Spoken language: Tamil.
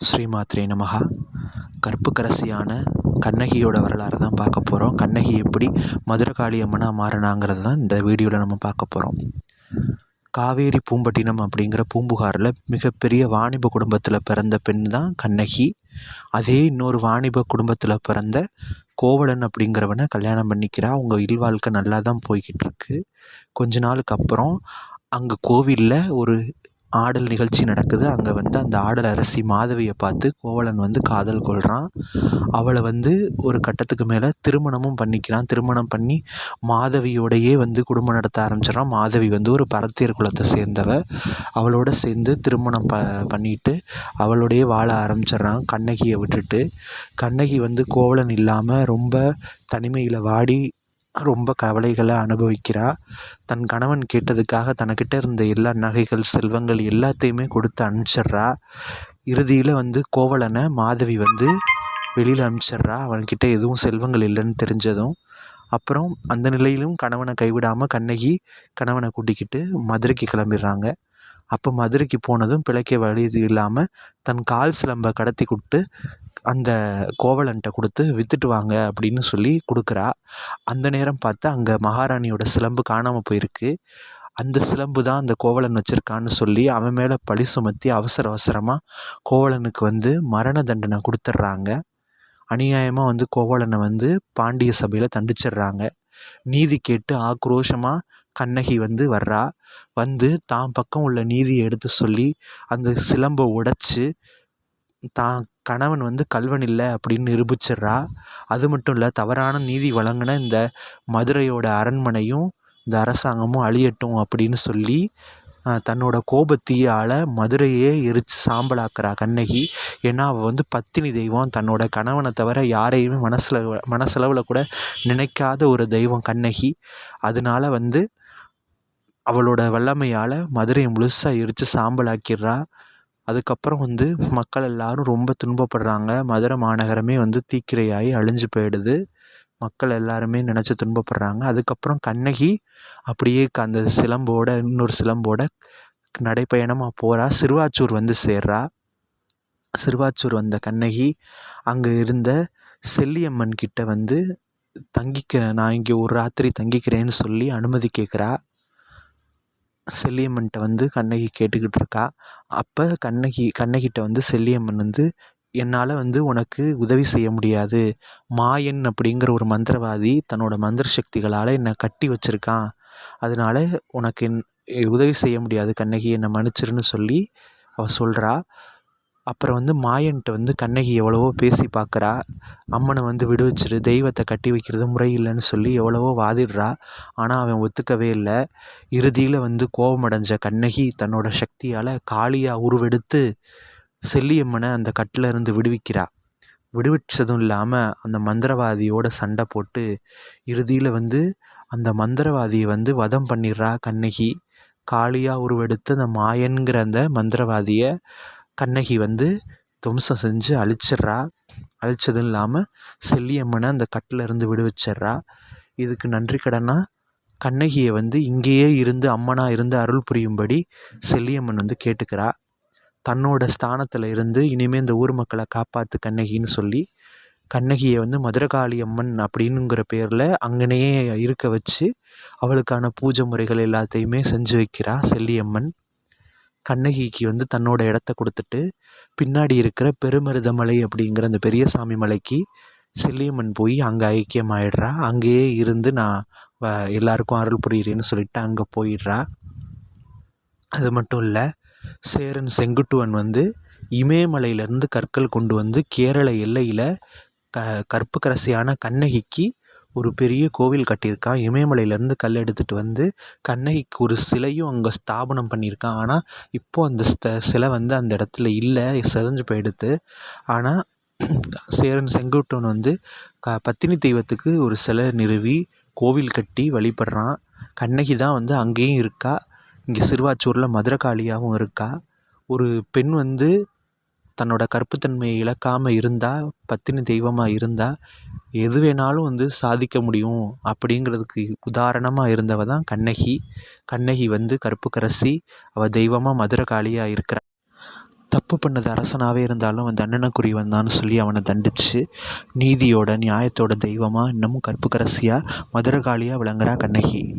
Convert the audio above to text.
ஸ்ரீமாத்ரே நமஹா. கற்புக்கரசியான கண்ணகியோட வரலாறு தான் பார்க்க போகிறோம். கண்ணகி எப்படி மதுரகாளி அம்மனாக மாறினாங்கிறது தான் இந்த வீடியோவில் நம்ம பார்க்க போகிறோம். காவேரி பூம்பட்டினம் அப்படிங்கிற பூம்புகாரில் மிகப்பெரிய வாணிப குடும்பத்தில் பிறந்த பெண் தான் கண்ணகி. அதே இன்னொரு வாணிப குடும்பத்தில் பிறந்த கோவலன் அப்படிங்கிறவனை கல்யாணம் பண்ணிக்கிறா. அவங்க இல்வாழ்க்கை நல்லா தான் போய்கிட்டு இருக்கு. கொஞ்ச நாளுக்கு அப்புறம் அங்கே கோவிலில் ஒரு ஆடல் நிகழ்ச்சி நடக்குது. அங்கே அந்த ஆடல் அரசி மாதவியை பார்த்து கோவலன் காதல் கொள்கிறான். அவளை ஒரு கட்டத்துக்கு மேலே திருமணமும் பண்ணிக்கிறான். திருமணம் பண்ணி மாதவியோடையே குடும்பம் நடத்த ஆரம்பிச்சிடறான். மாதவி ஒரு பரத்தியர் குலத்தை சேர்ந்தவ. அவளோட சேர்ந்து திருமணம் பண்ணிட்டு அவளோடையே வாழ ஆரம்பிச்சிட்றான் கண்ணகியை விட்டுட்டு. கண்ணகி கோவலன் இல்லாமல் ரொம்ப தனிமையில் வாடி ரொம்ப கவலைகளை அனுபவிக்கிறா. தன் கணவன் கேட்டதுக்காக தனக்கிட்ட இருந்த எல்லா நகைகள் செல்வங்கள் எல்லாத்தையுமே கொடுத்து அனுப்பிச்சிட்றா. இறுதியில் கோவலனை மாதவி வெளியில் அனுப்பிச்சிட்றா. அவன்கிட்ட எதுவும் செல்வங்கள் இல்லைன்னு தெரிஞ்சதும். அப்புறம் அந்த நிலையிலும் கணவனை கைவிடாமல் கண்ணகி கணவனை கூட்டிக்கிட்டு மதுரைக்கு கிளம்பிடுறாங்க. அப்போ மதுரைக்கு போனதும் பிழைக்க வழி இல்லாமல் தன் கால் சிலம்பை கடத்தி கொடுத்து அந்த கோவலன்கிட்ட கொடுத்து விற்றுட்டு வாங்க அப்படின்னு சொல்லி கொடுக்குறா. அந்த நேரம் பார்த்து அங்கே மகாராணியோட சிலம்பு காணாமல் போயிருக்கு. அந்த சிலம்பு தான் அந்த கோவலன் வச்சுருக்கான்னு சொல்லி அவன் மேலே பழி சுமத்தி அவசரமாக கோவலனுக்கு மரண தண்டனை கொடுத்துட்றாங்க. அநியாயமாக கோவலனை பாண்டிய சபையில் தண்டிச்சிடுறாங்க. நீதி கேட்டு ஆக்ரோஷமாக கண்ணகி வர்றா. தான் பக்கம் உள்ள நீதியை எடுத்து சொல்லி அந்த சிலம்பை உடைச்சி தான் கணவன் கல்வன் இல்லை அப்படின்னு நிரூபிச்சிட்றா. அது மட்டும் இல்லை, தவறான நீதி வழங்கின இந்த மதுரையோட அரண்மனையும் இந்த அரசாங்கமும் அழியட்டும் அப்படின்னு சொல்லி தன்னோட கோபத்தீயால் மதுரையே எரித்து சாம்பலாக்குறா கண்ணகி. ஏன்னா அவள் பத்தினி தெய்வம். தன்னோட கணவனை தவிர யாரையுமே மனசளவில் கூட நினைக்காத ஒரு தெய்வம் கண்ணகி. அதனால அவளோட வல்லமையால் மதுரையை முழுசாக எரித்து சாம்பலாக்கிடுறா. அதுக்கப்புறம் மக்கள் எல்லாரும் ரொம்ப துன்பப்படுறாங்க. மதுரை மாநகரமே தீக்கிரையாகி அழிஞ்சு போயிடுது. மக்கள் எல்லாருமே நினச்சி துன்பப்படுறாங்க. அதுக்கப்புறம் கண்ணகி அப்படியே அந்த சிலம்போட இன்னொரு சிலம்போட நடைப்பயணமாக போகிறா. சிறுவாச்சூர் சேர்றா. சிறுவாச்சூர் வந்த கண்ணகி அங்கே இருந்த செல்லியம்மன் கிட்ட தங்கிக்கிறேன், நான் இங்கே ஒரு ராத்திரி தங்கிக்கிறேன்னு சொல்லி அனுமதி கேட்குறா. செல்லியம்மன்கிட்ட கண்ணகி கேட்டுக்கிட்டு இருக்கா. அப்போ கண்ணகிட்ட செல்லியம்மன் என்னால் உனக்கு உதவி செய்ய முடியாது. மாயன் அப்படிங்கிற ஒரு மந்திரவாதி தன்னோட மந்திர சக்திகளால் என்னை கட்டி வச்சுருக்கான். அதனால் உனக்கு உதவி செய்ய முடியாது கண்ணகி, என்னை மன்னிச்சிருன்னு சொல்லி அவள் சொல்கிறா. அப்புறம் மாயன்கிட்ட கண்ணகி எவ்வளவோ பேசி பார்க்குறா. அம்மனை விடுவிச்சிரு, தெய்வத்தை கட்டி வைக்கிறது முறையில்லைன்னு சொல்லி எவ்வளவோ வாதிடுறா. ஆனால் அவன் ஒத்துக்கவே இல்லை. இறுதியில் கோபமடைஞ்ச கண்ணகி தன்னோட சக்தியால் காளியாக உருவெடுத்து செல்லியம்மனை அந்த கட்டில் இருந்து விடுவிக்கிறா. விடுவிச்சதும் இல்லாமல் அந்த மந்திரவாதியோட சண்டை போட்டு இறுதியில் அந்த மந்திரவாதியை வதம் பண்ணிடுறா கண்ணகி. காளியாக உருவெடுத்து அந்த மாயன்கிற அந்த மந்திரவாதியை கண்ணகி துவம்சம் செஞ்சு அழிச்சிட்றா. அழிச்சதும் இல்லாமல் செல்லியம்மனை அந்த கட்டில் இருந்து விடுவிச்சிட்றா. இதுக்கு நன்றி கடனாக கண்ணகியை இங்கேயே இருந்து அம்மனாக இருந்து அருள் புரியும்படி செல்லியம்மன் கேட்டுக்கிறா. தன்னோட ஸ்தானத்தில் இருந்து இனிமேல் இந்த ஊர் மக்களை காப்பாற்று கண்ணகின்னு சொல்லி கண்ணகியை மதுரகாளி அம்மன் அப்படின்னுங்கிற பேரில் அங்கனையே இருக்க வச்சு அவளுக்கான பூஜை முறைகள் எல்லாத்தையுமே செஞ்சு வைக்கிறா செல்லியம்மன். கண்ணகிக்கு தன்னோட இடத்த கொடுத்துட்டு பின்னாடி இருக்கிற பெருமருதமலை அப்படிங்கிற அந்த பெரியசாமி மலைக்கு செல்லியம்மன் போய் அங்கே ஐக்கியமாயிடுறா. அங்கேயே இருந்து நான் எல்லாருக்கும் அருள் புரிகிறேன்னு சொல்லிட்டு அங்கே போயிடுறா. அது மட்டும் இல்லை, சேரன் செங்குட்டுவன் இமயமலையிலேருந்து கற்கள் கொண்டு கேரள எல்லையில் கற்புக்கரசியான கண்ணகிக்கு ஒரு பெரிய கோவில் கட்டியிருக்கான். இமயமலையிலேருந்து கல் எடுத்துகிட்டு கண்ணகிக்கு ஒரு சிலையும் அங்கே ஸ்தாபனம் பண்ணியிருக்கான். ஆனால் இப்போது அந்த சிலை அந்த இடத்துல இல்லை, செதஞ்சு போயிடுது. ஆனால் சேரன் செங்குட்டுவன் பத்தினி தெய்வத்துக்கு ஒரு சிலை நிறுவி கோவில் கட்டி வழிபடுறான். கண்ணகி தான் அங்கேயும் இருக்கா. இங்கே சிறுவாச்சூரில் மதுரகாளியாகவும் இருக்கா. ஒரு பெண் தன்னோட கற்புத்தன்மையை இழக்காமல் இருந்தால், பத்தினி தெய்வமாக இருந்தால் எது வேணாலும் சாதிக்க முடியும் அப்படிங்கிறதுக்கு உதாரணமாக இருந்தவ தான் கண்ணகி. கண்ணகி கற்புக்கரசி, அவள் தெய்வமாக மதுரகாளியாக இருக்கிறா. தப்பு பண்ணது அரசனாகவே இருந்தாலும் அவன் தண்டனைக்குரிய வந்தான்னு சொல்லி அவனை தண்டித்து நீதியோட நியாயத்தோட தெய்வமாக இன்னமும் கற்புக்கரசியாக மதுரகாளியாக விளங்குறா கண்ணகி.